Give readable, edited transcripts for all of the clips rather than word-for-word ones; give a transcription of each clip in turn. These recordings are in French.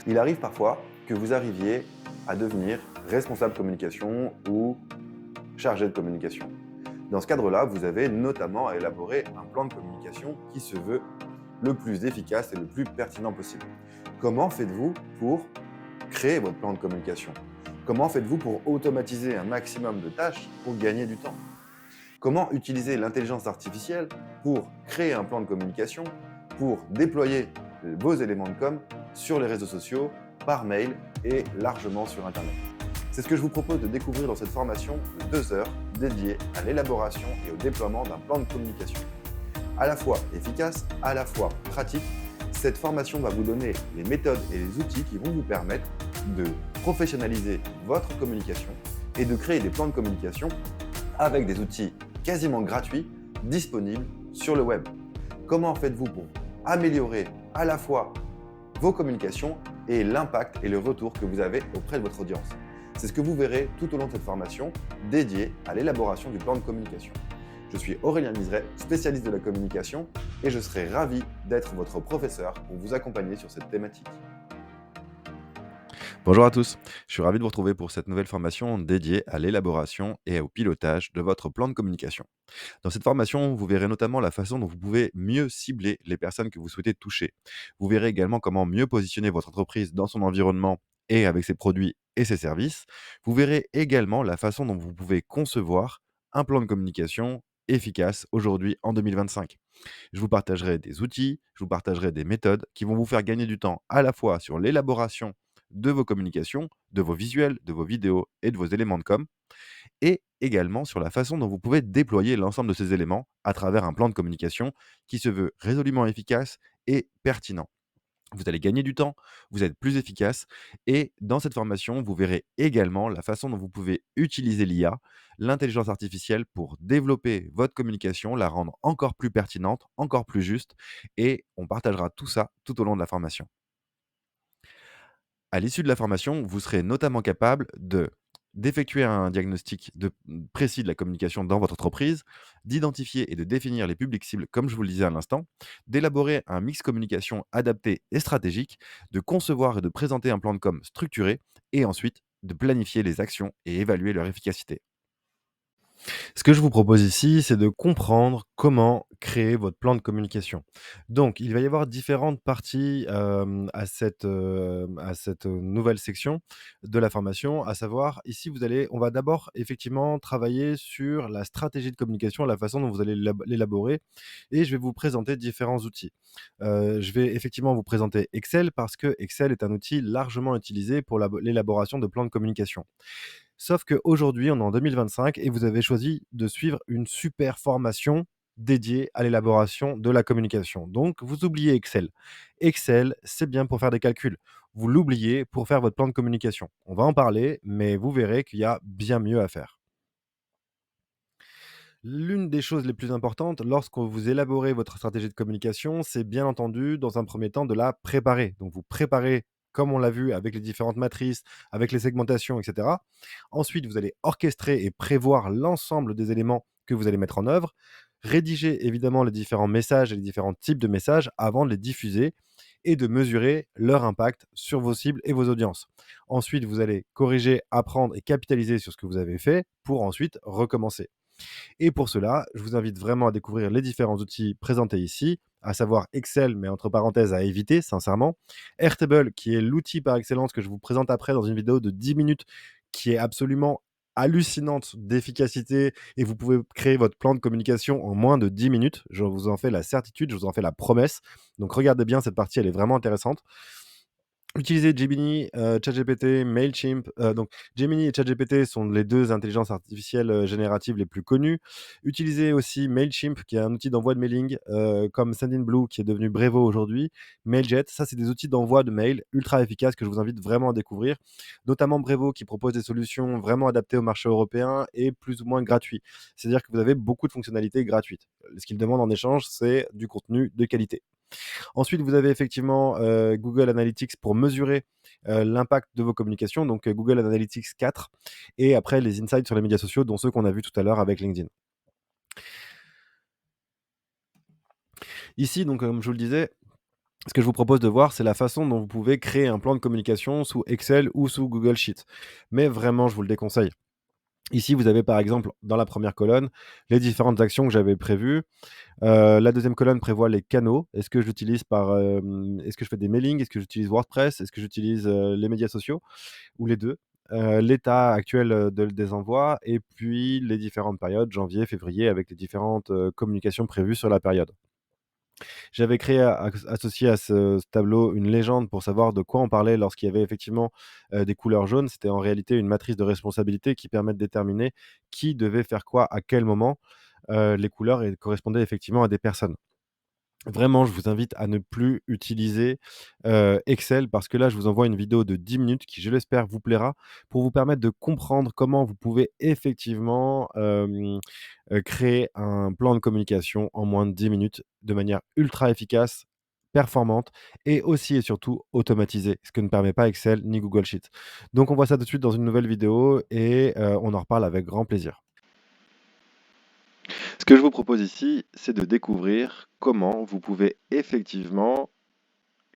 Il arrive parfois que vous arriviez à devenir responsable communication ou chargé de communication. Dans ce cadre-là, vous avez notamment à élaborer un plan de communication qui se veut le plus efficace et le plus pertinent possible. Comment faites-vous pour créer votre plan de communication? Comment faites-vous pour automatiser un maximum de tâches pour gagner du temps? Comment utiliser l'intelligence artificielle pour créer un plan de communication, pour déployer vos éléments de com sur les réseaux sociaux, par mail et largement sur Internet? C'est ce que je vous propose de découvrir dans cette formation de 2 heures dédiée à l'élaboration et au déploiement d'un plan de communication. À la fois efficace, à la fois pratique, cette formation va vous donner les méthodes et les outils qui vont vous permettre de professionnaliser votre communication et de créer des plans de communication avec des outils quasiment gratuits disponibles sur le web. Comment faites-vous pour améliorer à la fois vos communications et l'impact et le retour que vous avez auprès de votre audience? C'est ce que vous verrez tout au long de cette formation dédiée à l'élaboration du plan de communication. Je suis Aurélien Miseret, spécialiste de la communication, et je serai ravi d'être votre professeur pour vous accompagner sur cette thématique. Bonjour à tous, je suis ravi de vous retrouver pour cette nouvelle formation dédiée à l'élaboration et au pilotage de votre plan de communication. Dans cette formation, vous verrez notamment la façon dont vous pouvez mieux cibler les personnes que vous souhaitez toucher. Vous verrez également comment mieux positionner votre entreprise dans son environnement et avec ses produits et ses services. Vous verrez également la façon dont vous pouvez concevoir un plan de communication efficace aujourd'hui en 2025. Je vous partagerai des outils, je vous partagerai des méthodes qui vont vous faire gagner du temps à la fois sur l'élaboration de vos communications, de vos visuels, de vos vidéos et de vos éléments de com, et également sur la façon dont vous pouvez déployer l'ensemble de ces éléments à travers un plan de communication qui se veut résolument efficace et pertinent. Vous allez gagner du temps, vous êtes plus efficace et dans cette formation, vous verrez également la façon dont vous pouvez utiliser l'IA, l'intelligence artificielle pour développer votre communication, la rendre encore plus pertinente, encore plus juste et on partagera tout ça tout au long de la formation. À l'issue de la formation, vous serez notamment capable d'effectuer un diagnostic précis de la communication dans votre entreprise, d'identifier et de définir les publics cibles, comme je vous le disais à l'instant, d'élaborer un mix communication adapté et stratégique, de concevoir et de présenter un plan de com structuré, et ensuite de planifier les actions et évaluer leur efficacité. Ce que je vous propose ici, c'est de comprendre comment créer votre plan de communication. Donc, il va y avoir différentes parties, à cette nouvelle section de la formation, à savoir ici on va d'abord effectivement travailler sur la stratégie de communication, la façon dont vous allez l'élaborer et je vais vous présenter différents outils. Je vais effectivement vous présenter Excel parce que Excel est un outil largement utilisé pour l'élaboration de plans de communication. Sauf qu'aujourd'hui, on est en 2025 et vous avez choisi de suivre une super formation dédiée à l'élaboration de la communication. Donc, vous oubliez Excel. Excel, c'est bien pour faire des calculs. Vous l'oubliez pour faire votre plan de communication. On va en parler, mais vous verrez qu'il y a bien mieux à faire. L'une des choses les plus importantes lorsque vous élaborez votre stratégie de communication, c'est bien entendu, dans un premier temps, de la préparer. Donc, vous préparez, comme on l'a vu, avec les différentes matrices, avec les segmentations, etc. Ensuite, vous allez orchestrer et prévoir l'ensemble des éléments que vous allez mettre en œuvre. Rédiger évidemment les différents messages et les différents types de messages avant de les diffuser et de mesurer leur impact sur vos cibles et vos audiences. Ensuite, vous allez corriger, apprendre et capitaliser sur ce que vous avez fait pour ensuite recommencer. Et pour cela, je vous invite vraiment à découvrir les différents outils présentés ici, à savoir Excel, mais entre parenthèses à éviter, sincèrement. Airtable, qui est l'outil par excellence que je vous présente après dans une vidéo de 10 minutes, qui est absolument hallucinante d'efficacité et vous pouvez créer votre plan de communication en moins de 10 minutes. Je vous en fais la certitude, je vous en fais la promesse. Donc regardez bien cette partie, elle est vraiment intéressante. Utilisez Gemini, ChatGPT, Mailchimp, donc Gemini et ChatGPT sont les 2 intelligences artificielles, génératives les plus connues. Utilisez aussi Mailchimp qui est un outil d'envoi de mailing, comme Sendinblue qui est devenu Brevo aujourd'hui, Mailjet, ça c'est des outils d'envoi de mails ultra efficaces que je vous invite vraiment à découvrir. Notamment Brevo qui propose des solutions vraiment adaptées au marché européen et plus ou moins gratuits. C'est-à-dire que vous avez beaucoup de fonctionnalités gratuites. Ce qu'ils demandent en échange, c'est du contenu de qualité. Ensuite, vous avez effectivement Google Analytics pour mesurer l'impact de vos communications, donc Google Analytics 4, et après les insights sur les médias sociaux, dont ceux qu'on a vus tout à l'heure avec LinkedIn. Ici, donc, comme je vous le disais, Ce que je vous propose de voir, c'est la façon dont vous pouvez créer un plan de communication sous Excel ou sous Google Sheets. Mais vraiment, je vous le déconseille. Ici, vous avez par exemple dans la première colonne les différentes actions que j'avais prévues. La deuxième colonne prévoit les canaux. Est-ce que je fais des mailings? Est-ce que j'utilise WordPress? Est-ce que j'utilise, les médias sociaux? Ou les 2? L'état actuel, des envois et puis les différentes périodes, janvier, février, avec les différentes, communications prévues sur la période. J'avais créé associé à ce tableau une légende pour savoir de quoi on parlait lorsqu'il y avait effectivement, des couleurs jaunes. C'était en réalité une matrice de responsabilité qui permet de déterminer qui devait faire quoi à quel moment. Les couleurs correspondaient effectivement à des personnes. Vraiment, je vous invite à ne plus utiliser, Excel parce que là, je vous envoie une vidéo de 10 minutes qui, je l'espère, vous plaira pour vous permettre de comprendre comment vous pouvez effectivement, créer un plan de communication en moins de 10 minutes de manière ultra efficace, performante et aussi et surtout automatisée, ce que ne permet pas Excel ni Google Sheets. Donc on voit ça tout de suite dans une nouvelle vidéo et on en reparle avec grand plaisir. Ce que je vous propose ici, c'est de découvrir comment vous pouvez effectivement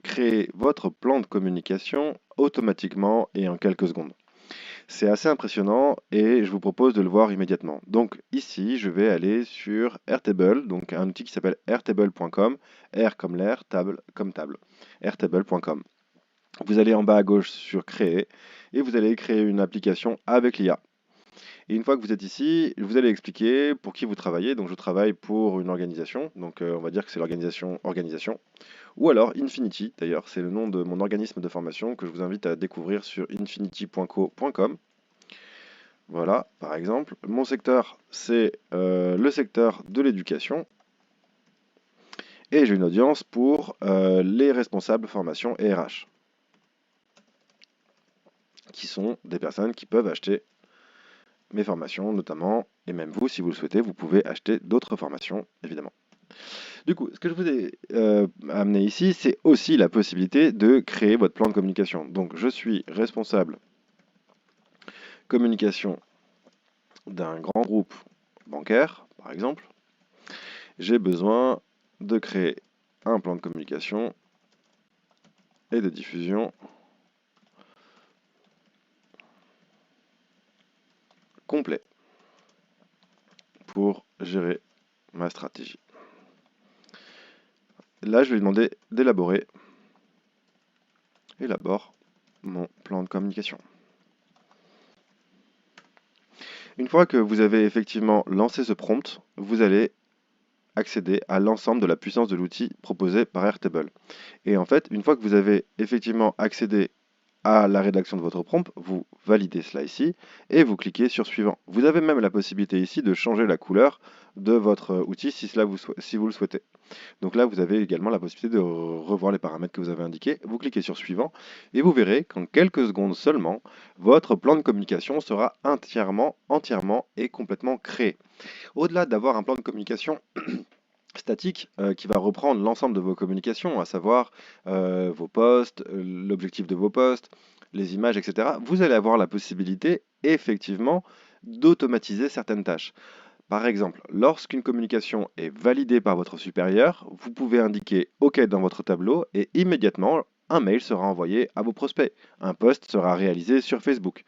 créer votre plan de communication automatiquement et en quelques secondes. C'est assez impressionnant et je vous propose de le voir immédiatement. Donc ici, je vais aller sur Airtable, donc un outil qui s'appelle airtable.com, R comme l'air, table comme table, airtable.com. Vous allez en bas à gauche sur Créer et vous allez créer une application avec l'IA. Et une fois que vous êtes ici, je vous allez expliquer pour qui vous travaillez. Donc je travaille pour une organisation, donc on va dire que c'est l'organisation Organisation. Ou alors Infinity, d'ailleurs, c'est le nom de mon organisme de formation que je vous invite à découvrir sur infinity.co.com. Voilà, par exemple. Mon secteur, c'est le secteur de l'éducation. Et j'ai une audience pour les responsables formation et RH, qui sont des personnes qui peuvent acheter mes formations notamment, et même vous, si vous le souhaitez, vous pouvez acheter d'autres formations, évidemment. Du coup, ce que je vous ai amené ici, c'est aussi la possibilité de créer votre plan de communication. Donc, je suis responsable communication d'un grand groupe bancaire, par exemple. J'ai besoin de créer un plan de communication et de diffusion complet pour gérer ma stratégie. Là, je vais lui demander d'élaborer, élabore mon plan de communication. Une fois que vous avez effectivement lancé ce prompt, vous allez accéder à l'ensemble de la puissance de l'outil proposé par Airtable. Et en fait, une fois que vous avez effectivement accédé à la rédaction de votre prompt, vous validez cela ici et vous cliquez sur suivant. Vous avez même la possibilité ici de changer la couleur de votre outil si vous le souhaitez. Donc là, vous avez également la possibilité de revoir les paramètres que vous avez indiqués. Vous cliquez sur suivant et vous verrez qu'en quelques secondes seulement, votre plan de communication sera entièrement et complètement créé. Au-delà d'avoir un plan de communication statique qui va reprendre l'ensemble de vos communications, à savoir vos posts, l'objectif de vos posts, les images, etc., vous allez avoir la possibilité effectivement d'automatiser certaines tâches. Par exemple, lorsqu'une communication est validée par votre supérieur, vous pouvez indiquer OK dans votre tableau et immédiatement, un mail sera envoyé à vos prospects. Un post sera réalisé sur Facebook.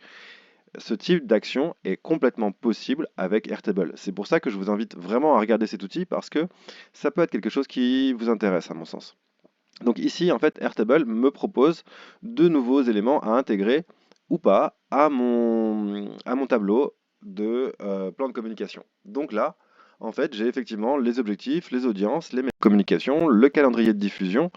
Ce type d'action est complètement possible avec Airtable. C'est pour ça que je vous invite vraiment à regarder cet outil parce que ça peut être quelque chose qui vous intéresse à mon sens. Donc ici, en fait, Airtable me propose de nouveaux éléments à intégrer ou pas à mon tableau de plan de communication. Donc là, en fait, j'ai effectivement les objectifs, les audiences, les communications, le calendrier de diffusion,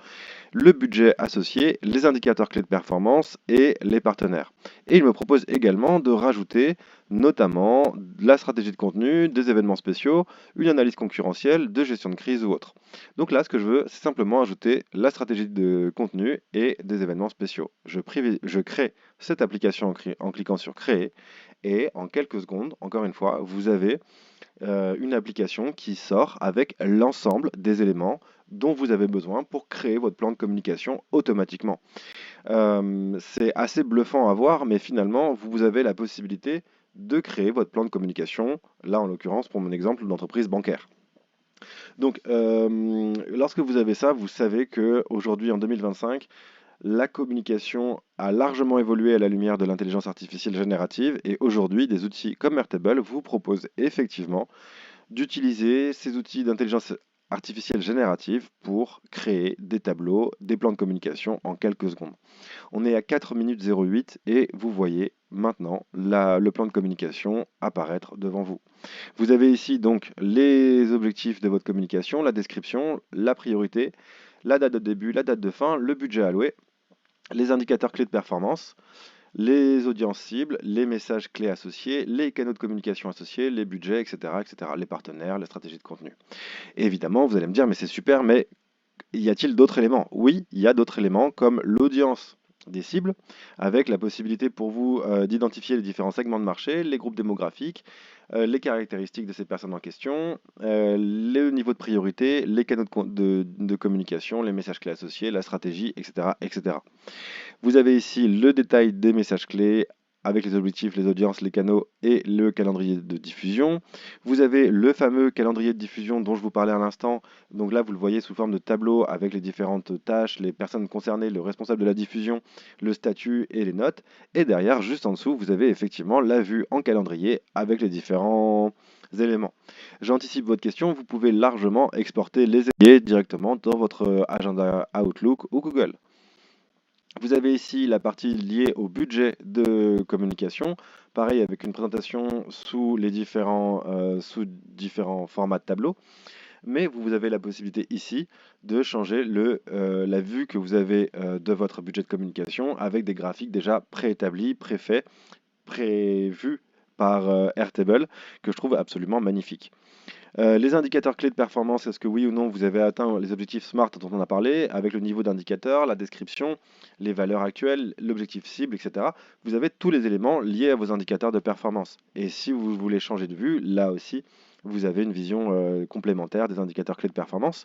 le budget associé, les indicateurs clés de performance et les partenaires. Et il me propose également de rajouter notamment la stratégie de contenu, des événements spéciaux, une analyse concurrentielle, de gestion de crise ou autre. Donc là, ce que je veux, c'est simplement ajouter la stratégie de contenu et des événements spéciaux. Je crée cette application en cliquant sur Créer et en quelques secondes, encore une fois, vous avez une application qui sort avec l'ensemble des éléments dont vous avez besoin pour créer votre plan de communication automatiquement. C'est assez bluffant à voir, mais finalement, vous avez la possibilité de créer votre plan de communication, là en l'occurrence pour mon exemple d'entreprise bancaire. Donc, lorsque vous avez ça, vous savez qu'aujourd'hui, en 2025, la communication a largement évolué à la lumière de l'intelligence artificielle générative et aujourd'hui, des outils comme Airtable vous proposent effectivement d'utiliser ces outils d'intelligence artificielle générative pour créer des tableaux, des plans de communication en quelques secondes. On est à 4 minutes 08 et vous voyez maintenant le plan de communication apparaître devant vous. Vous avez ici donc les objectifs de votre communication, la description, la priorité, la date de début, la date de fin, le budget alloué, les indicateurs clés de performance, les audiences cibles, les messages clés associés, les canaux de communication associés, les budgets, etc., etc., les partenaires, les stratégies de contenu. Et évidemment, vous allez me dire, mais c'est super, mais y a-t-il d'autres éléments? Oui, il y a d'autres éléments comme l'audience des cibles, avec la possibilité pour vous d'identifier les différents segments de marché, les groupes démographiques, les caractéristiques de ces personnes en question, le niveau de priorité, les canaux de communication, les messages clés associés, la stratégie, etc., etc. Vous avez ici le détail des messages clés avec les objectifs, les audiences, les canaux et le calendrier de diffusion. Vous avez le fameux calendrier de diffusion dont je vous parlais à l'instant. Donc là, vous le voyez sous forme de tableau avec les différentes tâches, les personnes concernées, le responsable de la diffusion, le statut et les notes. Et derrière, juste en dessous, vous avez effectivement la vue en calendrier avec les différents éléments. J'anticipe votre question, vous pouvez largement exporter les éléments directement dans votre agenda Outlook ou Google. Vous avez ici la partie liée au budget de communication, pareil avec une présentation sous différents formats de tableau, mais vous avez la possibilité ici de changer la vue que vous avez de votre budget de communication avec des graphiques déjà préétablis, préfaits, prévus par Airtable, que je trouve absolument magnifique. Les indicateurs clés de performance, est-ce que oui ou non vous avez atteint les objectifs SMART dont on a parlé, avec le niveau d'indicateur, la description, les valeurs actuelles, l'objectif cible, etc. Vous avez tous les éléments liés à vos indicateurs de performance. Et si vous voulez changer de vue, là aussi, vous avez une vision complémentaire des indicateurs clés de performance.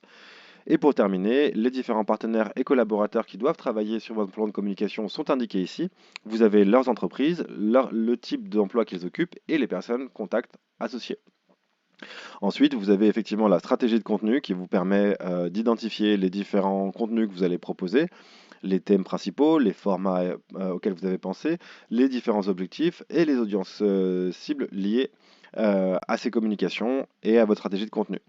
Et pour terminer, les différents partenaires et collaborateurs qui doivent travailler sur votre plan de communication sont indiqués ici. Vous avez leurs entreprises, le type d'emploi qu'ils occupent et les personnes contacts associées. Ensuite, vous avez effectivement la stratégie de contenu qui vous permet d'identifier les différents contenus que vous allez proposer, les thèmes principaux, les formats auxquels vous avez pensé, les différents objectifs et les audiences cibles liées à ces communications et à votre stratégie de contenu.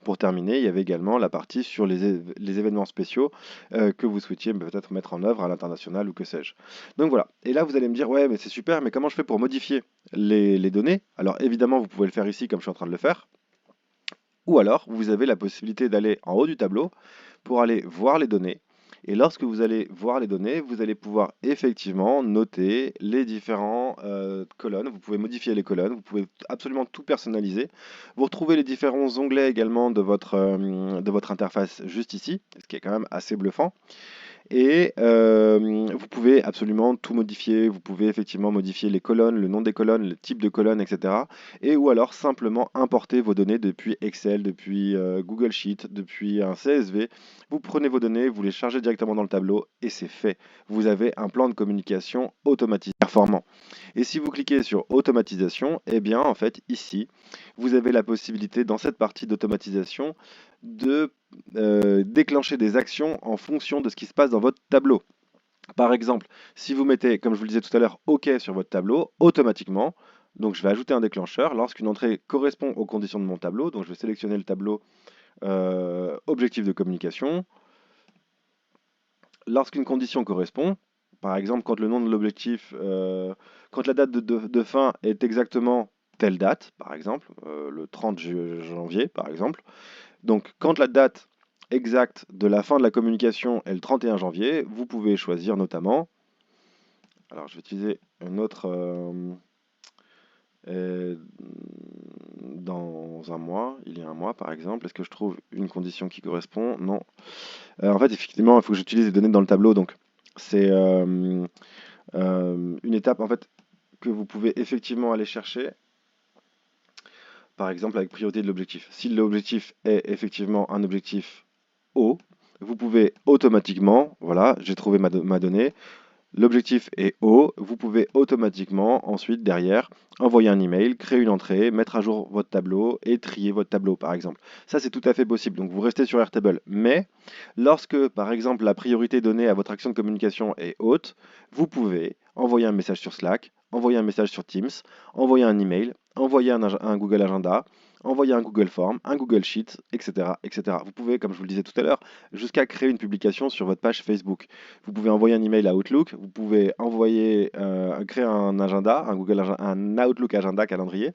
Pour terminer, il y avait également la partie sur les événements spéciaux que vous souhaitiez peut-être mettre en œuvre à l'international ou que sais-je. Donc voilà. Et là, vous allez me dire, ouais, mais c'est super, mais comment je fais pour modifier les données? Alors évidemment, vous pouvez le faire ici comme je suis en train de le faire. Ou alors, vous avez la possibilité d'aller en haut du tableau pour aller voir les données. Et lorsque vous allez voir les données, vous allez pouvoir effectivement noter les différentes colonnes. Vous pouvez modifier les colonnes, vous pouvez absolument tout personnaliser. Vous retrouvez les différents onglets également de votre interface juste ici, ce qui est quand même assez bluffant. Et vous pouvez absolument tout modifier. Vous pouvez effectivement modifier les colonnes, le nom des colonnes, le type de colonne, etc. Et ou alors simplement importer vos données depuis Excel, depuis Google Sheet, depuis un CSV. Vous prenez vos données, vous les chargez directement dans le tableau et c'est fait. Vous avez un plan de communication automatisé performant. Et si vous cliquez sur automatisation, eh bien en fait ici, vous avez la possibilité dans cette partie d'automatisation de déclencher des actions en fonction de ce qui se passe dans votre tableau. Par exemple, si vous mettez, comme je vous le disais tout à l'heure, OK sur votre tableau, automatiquement, donc je vais ajouter un déclencheur lorsqu'une entrée correspond aux conditions de mon tableau. Donc je vais sélectionner le tableau objectif de communication. Lorsqu'une condition correspond, par exemple quand le nom de l'objectif, quand la date de fin est exactement telle date, par exemple, le 30 janvier, par exemple. Donc quand la date exacte de la fin de la communication est le 31 janvier, vous pouvez choisir notamment, alors je vais utiliser une autre, dans un mois, il y a un mois par exemple, est-ce que je trouve une condition qui correspond? Non. En fait, effectivement, il faut que j'utilise les données dans le tableau, donc c'est une étape en fait que vous pouvez effectivement aller chercher, par exemple avec priorité de l'objectif. Si l'objectif est effectivement un objectif haut, vous pouvez automatiquement, voilà, j'ai trouvé ma donnée, L'objectif est haut, vous pouvez automatiquement ensuite derrière envoyer un email, créer une entrée, mettre à jour votre tableau et trier votre tableau par exemple. Ça c'est tout à fait possible, donc vous restez sur Airtable. Mais lorsque par exemple la priorité donnée à votre action de communication est haute, vous pouvez envoyer un message sur Slack, envoyer un message sur Teams, envoyer un email, envoyer un Google Agenda, envoyer un Google Form, un Google Sheet, etc., etc. Vous pouvez, comme je vous le disais tout à l'heure, jusqu'à créer une publication sur votre page Facebook. Vous pouvez envoyer un email à Outlook, vous pouvez créer un agenda, un Outlook agenda calendrier.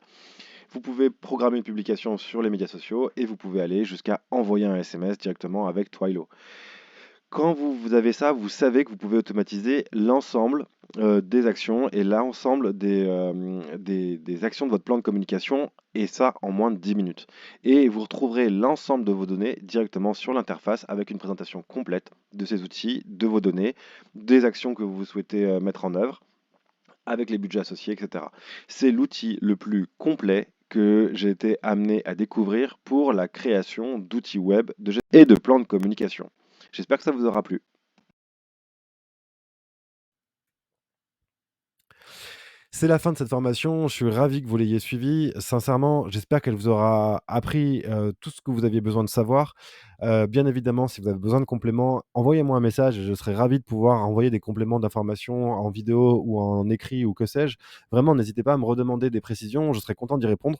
Vous pouvez programmer une publication sur les médias sociaux et vous pouvez aller jusqu'à envoyer un SMS directement avec Twilio. Quand vous avez ça, vous savez que vous pouvez automatiser l'ensemble des actions et l'ensemble des actions de votre plan de communication, et ça en moins de 10 minutes. Et vous retrouverez l'ensemble de vos données directement sur l'interface avec une présentation complète de ces outils, de vos données, des actions que vous souhaitez mettre en œuvre, avec les budgets associés, etc. C'est l'outil le plus complet que j'ai été amené à découvrir pour la création d'outils web et de plans de communication. J'espère que ça vous aura plu. C'est la fin de cette formation. Je suis ravi que vous l'ayez suivie. Sincèrement, j'espère qu'elle vous aura appris tout ce que vous aviez besoin de savoir. Bien évidemment, si vous avez besoin de compléments, envoyez-moi un message et je serai ravi de pouvoir envoyer des compléments d'informations en vidéo ou en écrit ou que sais-je. Vraiment, n'hésitez pas à me redemander des précisions. Je serai content d'y répondre.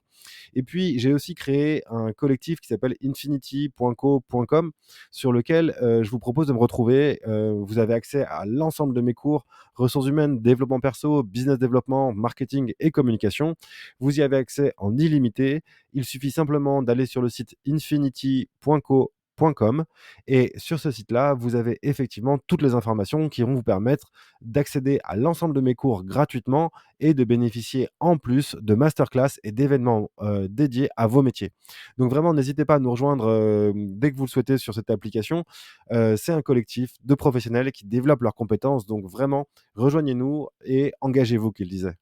Et puis, j'ai aussi créé un collectif qui s'appelle infinity.co.com sur lequel je vous propose de me retrouver. Vous avez accès à l'ensemble de mes cours, ressources humaines, développement perso, business développement, marketing et communication. Vous y avez accès en illimité. Il suffit simplement d'aller sur le site infinity.co.com et sur ce site-là, vous avez effectivement toutes les informations qui vont vous permettre d'accéder à l'ensemble de mes cours gratuitement et de bénéficier en plus de masterclass et d'événements dédiés à vos métiers. Donc vraiment, n'hésitez pas à nous rejoindre dès que vous le souhaitez sur cette application. C'est un collectif de professionnels qui développent leurs compétences. Donc vraiment, rejoignez-nous et engagez-vous, qu'il disait.